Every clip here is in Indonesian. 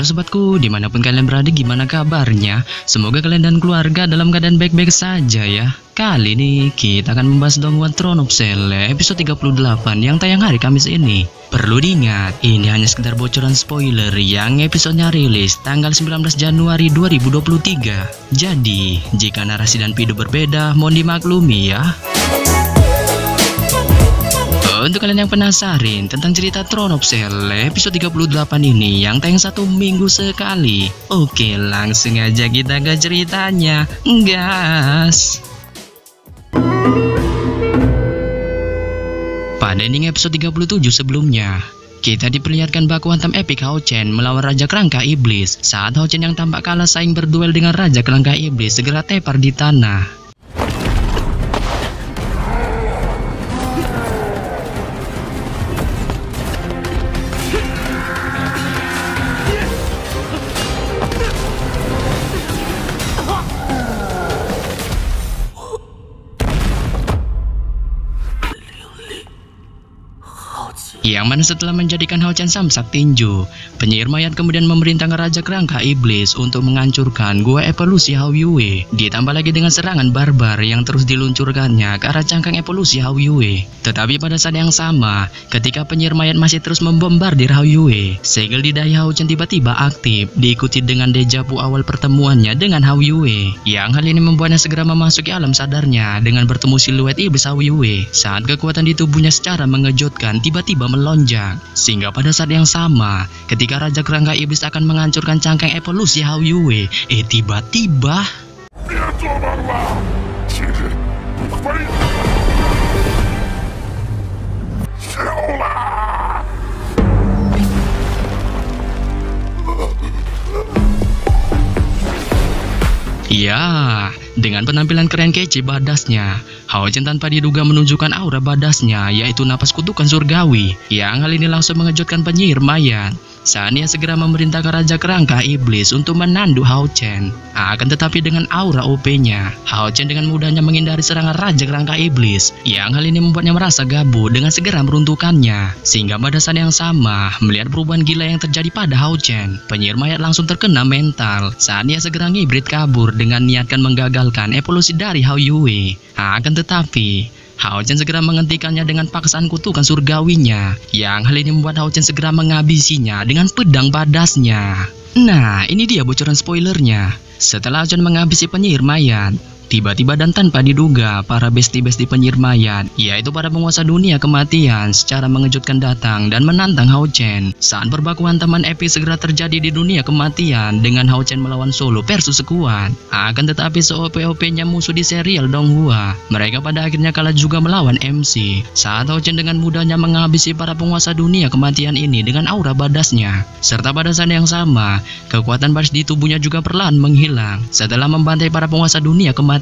sobatku, dimanapun kalian berada, gimana kabarnya? Semoga kalian dan keluarga dalam keadaan baik-baik saja ya. Kali ini kita akan membahas Dongwon Throne of Sele episode 38 yang tayang hari Kamis ini. Perlu diingat, ini hanya sekedar bocoran spoiler yang episodenya rilis tanggal 19 Januari 2023. Jadi, jika narasi dan video berbeda, mohon dimaklumi ya. Untuk kalian yang penasaran tentang cerita Throne of Sele episode 38 ini yang tayang 1 minggu sekali, oke, langsung aja kita ke ceritanya, gas. Pada ending episode 37 sebelumnya, kita diperlihatkan baku hantam epik Hao Chen melawan Raja Kerangka Iblis saat Hao Chen yang tampak kalah saing berduel dengan Raja Kerangka Iblis segera tepar di tanah. Yang mana setelah menjadikan Hao Chen samsak tinju, penyihir mayat kemudian memerintahkan Raja Kerangka Iblis untuk menghancurkan gua evolusi Hao Yue. Ditambah lagi dengan serangan barbar yang terus diluncurkannya ke arah cangkang evolusi Hao Yue. Tetapi pada saat yang sama, ketika penyihir mayat masih terus membombardir Hao Yue, segel di dahi Hao Chen tiba-tiba aktif, diikuti dengan dejavu awal pertemuannya dengan Hao Yue. Yang hal ini membuatnya segera memasuki alam sadarnya dengan bertemu siluet iblis Hao Yue saat kekuatan di tubuhnya secara mengejutkan tiba-tiba melonjak, sehingga pada saat yang sama ketika Raja Kerangka Iblis akan menghancurkan cangkang evolusi Hao Yue, tiba-tiba ya, dengan penampilan keren kece badasnya, Hao Chen tanpa diduga menunjukkan aura badasnya, yaitu napas kutukan surgawi, yang hal ini langsung mengejutkan penyihir mayat. Saat ia segera memerintahkan Raja Kerangka Iblis untuk menanduk Hao Chen. Akan tetapi dengan aura OP-nya, Hao Chen dengan mudahnya menghindari serangan Raja Kerangka Iblis, yang hal ini membuatnya merasa gabut dengan segera meruntuhkannya. Sehingga pada saat yang sama, melihat perubahan gila yang terjadi pada Hao Chen, penyihir mayat langsung terkena mental saat ia segera ngibrit kabur dengan niatkan menggagalkan evolusi dari Hao Yue. Akan tetapi Hao Chen segera menghentikannya dengan paksaan kutukan surgawinya, yang hal ini membuat Hao Chen segera menghabisinya dengan pedang badasnya. Nah, ini dia bocoran spoilernya. Setelah Hao Chen menghabisi penyihir mayat, tiba-tiba dan tanpa diduga, para besti-besti penyihir mayat, yaitu para penguasa dunia kematian, secara mengejutkan datang dan menantang Hao Chen. Saat berbaku hantaman epik segera terjadi di dunia kematian dengan Hao Chen melawan Solo versus sekuat. Akan tetapi se-OP-OP-nya musuh di serial Donghua, mereka pada akhirnya kalah juga melawan MC. Saat Hao Chen dengan mudahnya menghabisi para penguasa dunia kematian ini dengan aura badasnya. Serta pada saat yang sama, kekuatan badas di tubuhnya juga perlahan menghilang setelah membantai para penguasa dunia kematian.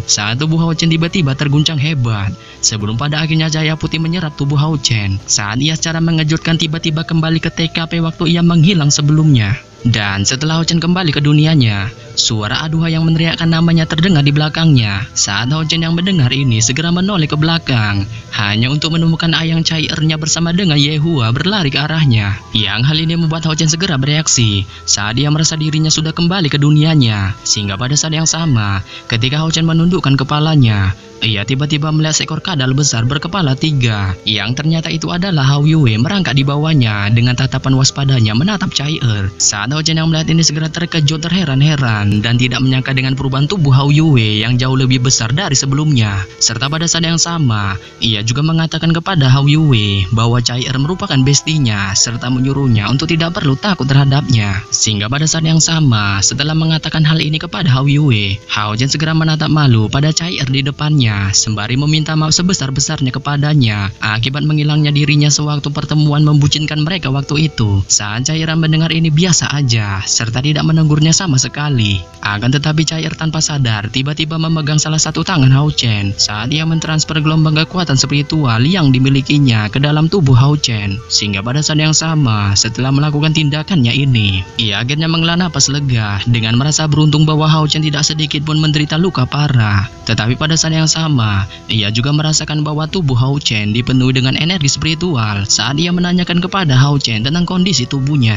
Saat tubuh Hao Chen tiba-tiba terguncang hebat, sebelum pada akhirnya cahaya putih menyerap tubuh Hao Chen saat ia secara mengejutkan tiba-tiba kembali ke TKP waktu ia menghilang sebelumnya. Dan setelah Hao Chen kembali ke dunianya, suara aduhai yang meneriakkan namanya terdengar di belakangnya. Saat Hao Chen yang mendengar ini segera menoleh ke belakang, hanya untuk menemukan ayang cairnya bersama dengan Yehua berlari ke arahnya. Yang hal ini membuat Hao Chen segera bereaksi saat dia merasa dirinya sudah kembali ke dunianya. Sehingga pada saat yang sama, ketika Hao Chen menundukkan kepalanya, ia tiba-tiba melihat seekor kadal besar berkepala 3, yang ternyata itu adalah Hao Yue merangkak di bawahnya dengan tatapan waspadanya menatap Cair. Saat Hao Chen yang melihat ini segera terkejut terheran-heran dan tidak menyangka dengan perubahan tubuh Hao Yue yang jauh lebih besar dari sebelumnya. Serta pada saat yang sama, ia juga mengatakan kepada Hao Yue bahwa Cair merupakan bestinya serta menyuruhnya untuk tidak perlu takut terhadapnya. Sehingga pada saat yang sama, setelah mengatakan hal ini kepada Hao Yue, Hao Chen segera menatap malu pada Cair di depannya, sembari meminta maaf sebesar-besarnya kepadanya akibat menghilangnya dirinya sewaktu pertemuan membucinkan mereka waktu itu. Saat Cair mendengar ini biasa aja serta tidak menegurnya sama sekali. Akan tetapi Cair tanpa sadar tiba-tiba memegang salah satu tangan Hao Chen saat ia mentransfer gelombang kekuatan spiritual yang dimilikinya ke dalam tubuh Hao Chen. Sehingga pada saat yang sama, setelah melakukan tindakannya ini, ia akhirnya menghela napas lega dengan merasa beruntung bahwa Hao Chen tidak sedikit pun menderita luka parah. Tetapi pada saat yang sama, ia juga merasakan bahwa tubuh Hao Chen dipenuhi dengan energi spiritual saat ia menanyakan kepada Hao Chen tentang kondisi tubuhnya.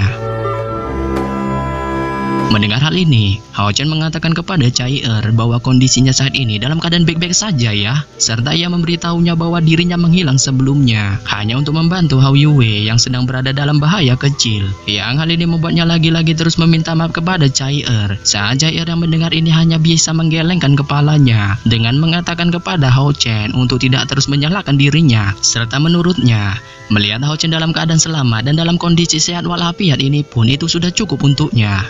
Mendengar hal ini, Hao Chen mengatakan kepada Cai Er bahwa kondisinya saat ini dalam keadaan baik-baik saja ya, serta ia memberitahunya bahwa dirinya menghilang sebelumnya hanya untuk membantu Hao Yue yang sedang berada dalam bahaya kecil. Yang hal ini membuatnya lagi-lagi terus meminta maaf kepada Cai Er. Saat Cai Er yang mendengar ini hanya bisa menggelengkan kepalanya dengan mengatakan kepada Hao Chen untuk tidak terus menyalahkan dirinya, serta menurutnya melihat Hao Chen dalam keadaan selamat dan dalam kondisi sehat walafiat ini pun itu sudah cukup untuknya.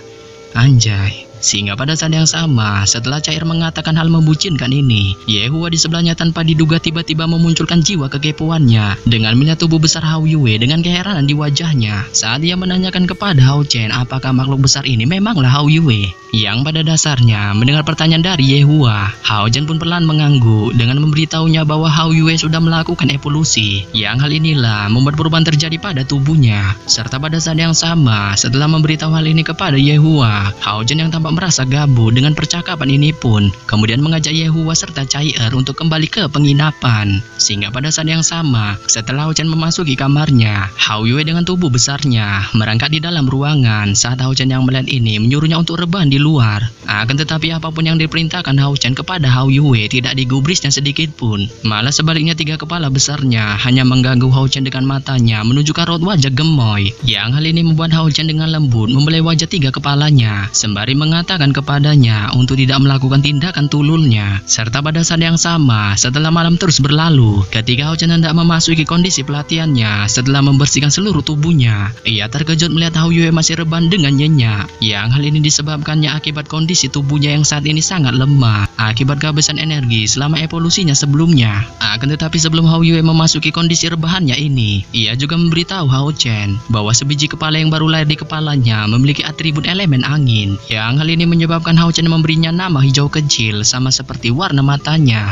Anjay. Sehingga pada saat yang sama, setelah Cai Er mengatakan hal membucinkan ini, Ye Hua di sebelahnya tanpa diduga tiba-tiba memunculkan jiwa kekepoannya dengan melihat tubuh besar Hao Yue dengan keheranan di wajahnya saat ia menanyakan kepada Hao Chen apakah makhluk besar ini memanglah Hao Yue. Yang pada dasarnya mendengar pertanyaan dari Ye Hua, Hao Chen pun perlahan mengangguk dengan memberitahunya bahwa Hao Yue sudah melakukan evolusi. Yang hal inilah membuat perubahan terjadi pada tubuhnya. Serta pada saat yang sama, setelah memberitahu hal ini kepada Ye Hua, Hao Chen yang tampak merasa gabut dengan percakapan ini pun kemudian mengajak Ye Hua serta Cai Er untuk kembali ke penginapan. Sehingga pada saat yang sama, setelah Hao Chen memasuki kamarnya, Hao Yue dengan tubuh besarnya merangkak di dalam ruangan saat Hao Chen yang melihat ini menyuruhnya untuk rebahan di luar. Akan tetapi apapun yang diperintahkan Hao Chen kepada Hao Yue tidak digubrisnya sedikit pun. Malah sebaliknya tiga kepala besarnya hanya mengganggu Hao Chen dengan matanya menunjukkan raut wajah gemoy. Yang hal ini membuat Hao Chen dengan lembut membelai wajah tiga kepalanya sembari mengatakan kepadanya untuk tidak melakukan tindakan tululnya. Serta pada saat yang sama, setelah malam terus berlalu, ketika Hao Chen hendak memasuki kondisi pelatihannya setelah membersihkan seluruh tubuhnya, ia terkejut melihat Hao Yue masih rebahan dengan nyenyak. Yang hal ini disebabkannya akibat kondisi tubuhnya yang saat ini sangat lemah akibat kehabisan energi selama evolusinya sebelumnya. Akan tetapi sebelum Hao Yue memasuki kondisi rebahannya ini, ia juga memberitahu Hao Chen bahwa sebiji kepala yang baru lahir di kepalanya memiliki atribut elemen angin. Yang hal ini menyebabkan Hao Chen memberinya nama hijau kecil sama seperti warna matanya.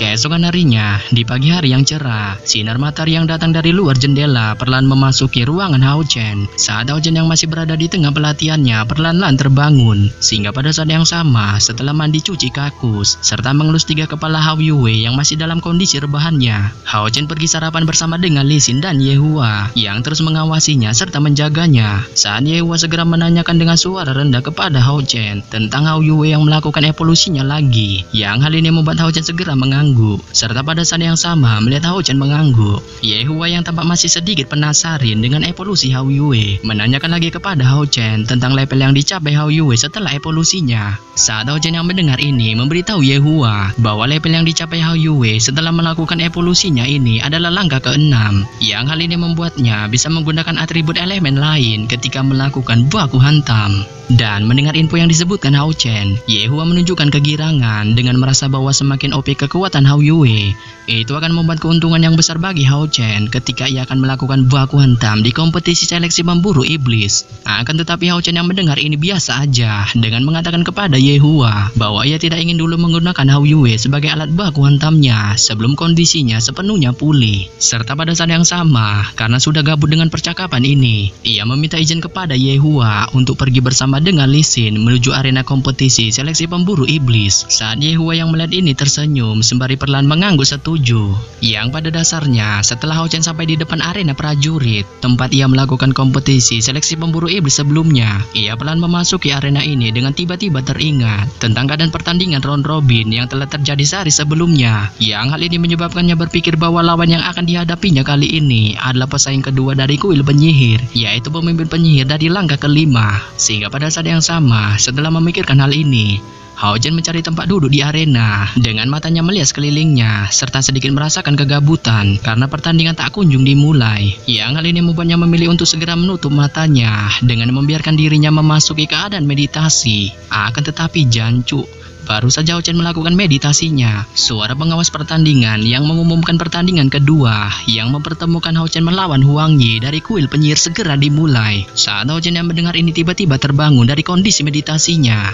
Keesokan harinya, di pagi hari yang cerah, sinar matahari yang datang dari luar jendela perlahan memasuki ruangan Hao Chen. Saat Hao Chen yang masih berada di tengah pelatihannya perlahan-lahan terbangun, sehingga pada saat yang sama, setelah mandi cuci kakus, serta mengelus tiga kepala Hao Yue yang masih dalam kondisi rebahannya, Hao Chen pergi sarapan bersama dengan Li Xin dan Ye Hua, yang terus mengawasinya serta menjaganya. Saat Ye Hua segera menanyakan dengan suara rendah kepada Hao Chen tentang Hao Yue yang melakukan evolusinya lagi, yang hal ini membuat Hao Chen segera mengangguk. Serta pada saat yang sama melihat Hao Chen mengangguk, Ye Hua yang tampak masih sedikit penasaran dengan evolusi Hao Yue menanyakan lagi kepada Hao Chen tentang level yang dicapai Hao Yue setelah evolusinya. Saat Hao Chen yang mendengar ini memberitahu Ye Hua bahwa level yang dicapai Hao Yue setelah melakukan evolusinya ini adalah langkah ke-6, yang hal ini membuatnya bisa menggunakan atribut elemen lain ketika melakukan baku hantam. Dan mendengar info yang disebutkan Hao Chen, Ye Hua menunjukkan kegirangan dengan merasa bahwa semakin OP kekuatan Hao Yue, itu akan membuat keuntungan yang besar bagi Hao Chen ketika ia akan melakukan baku hantam di kompetisi seleksi pemburu iblis. Akan tetapi Hao Chen yang mendengar ini biasa aja dengan mengatakan kepada Ye Hua bahwa ia tidak ingin dulu menggunakan Hao Yue sebagai alat baku hantamnya sebelum kondisinya sepenuhnya pulih. Serta pada saat yang sama, karena sudah gabut dengan percakapan ini, ia meminta izin kepada Ye Hua untuk pergi bersama dengan Li Xin menuju arena kompetisi seleksi pemburu iblis. Saat Ye Hua yang melihat ini tersenyum sembari perlahan mengangguk setuju. Yang pada dasarnya setelah Hao Chen sampai di depan arena prajurit tempat ia melakukan kompetisi seleksi pemburu iblis sebelumnya, ia perlahan memasuki arena ini dengan tiba-tiba teringat tentang keadaan pertandingan round robin yang telah terjadi sehari sebelumnya. Yang hal ini menyebabkannya berpikir bahwa lawan yang akan dihadapinya kali ini adalah pesaing kedua dari kuil penyihir, yaitu pemimpin penyihir dari langkah ke-5. Sehingga pada saat yang sama, setelah memikirkan hal ini, Hao Chen mencari tempat duduk di arena dengan matanya melihat sekelilingnya serta sedikit merasakan kegabutan karena pertandingan tak kunjung dimulai. Yang hal ini membuatnya memilih untuk segera menutup matanya dengan membiarkan dirinya memasuki keadaan meditasi. Akan tetapi jancuk, baru saja Hao Chen melakukan meditasinya, suara pengawas pertandingan yang mengumumkan pertandingan kedua yang mempertemukan Hao Chen melawan Huang Yi dari kuil penyihir segera dimulai. Saat Hao Chen yang mendengar ini tiba-tiba terbangun dari kondisi meditasinya.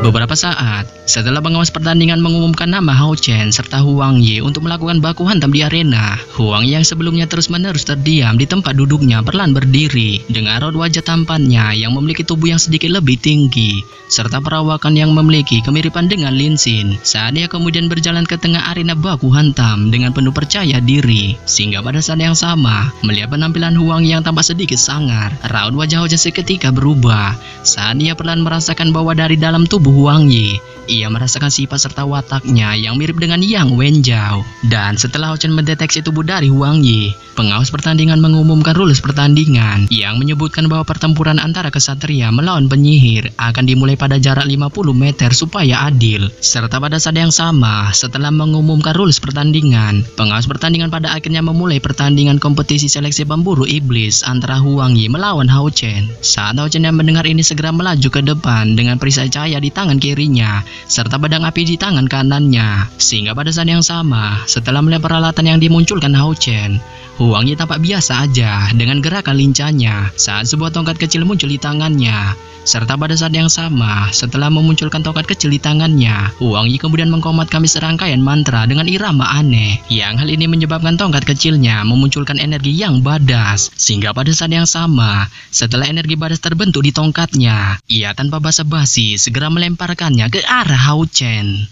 Beberapa saat setelah pengawas pertandingan mengumumkan nama Hao Chen serta Huang Yi untuk melakukan baku hantam di arena, Huang Yi yang sebelumnya terus-menerus terdiam di tempat duduknya perlahan berdiri dengan raut wajah tampannya yang memiliki tubuh yang sedikit lebih tinggi serta perawakan yang memiliki kemiripan dengan Lin Xin. Saat dia kemudian berjalan ke tengah arena baku hantam dengan penuh percaya diri, sehingga pada saat yang sama melihat penampilan Huang Yi yang tampak sedikit sangar, raut wajah Hao Chen seketika berubah saat dia perlahan merasakan bahwa dari dalam tubuh Huang Yi, ia merasakan sifat serta wataknya yang mirip dengan Yang Wenjiao. Dan setelah Hao Chen mendeteksi tubuh dari Huang Yi, pengawas pertandingan mengumumkan rules pertandingan yang menyebutkan bahwa pertempuran antara kesatria melawan penyihir akan dimulai pada jarak 50 meter supaya adil. Serta pada saat yang sama, setelah mengumumkan rules pertandingan, pengawas pertandingan pada akhirnya memulai pertandingan kompetisi seleksi pemburu iblis antara Huang Yi melawan Hao Chen. Saat Hao Chen yang mendengar ini segera melaju ke depan dengan perisai cahaya di tangan kirinya serta pedang api di tangan kanannya, sehingga pada saat yang sama setelah melihat peralatan yang dimunculkan Hao Chen, Huang Yi tampak biasa aja dengan gerakan lincahnya saat sebuah tongkat kecil muncul di tangannya. Serta pada saat yang sama setelah memunculkan tongkat kecil di tangannya, Huang Yi kemudian mengkomatkan serangkaian mantra dengan irama aneh, yang hal ini menyebabkan tongkat kecilnya memunculkan energi yang badas, sehingga pada saat yang sama setelah energi badas terbentuk di tongkatnya, ia tanpa basa-basi segera melemparkannya ke arah Hao Chen.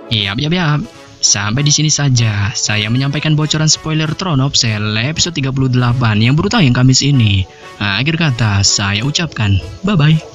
Yap. Sampai di sini saja saya menyampaikan bocoran spoiler Throne of Cell episode 38 yang baru tayang Kamis ini. Akhir kata saya ucapkan bye-bye.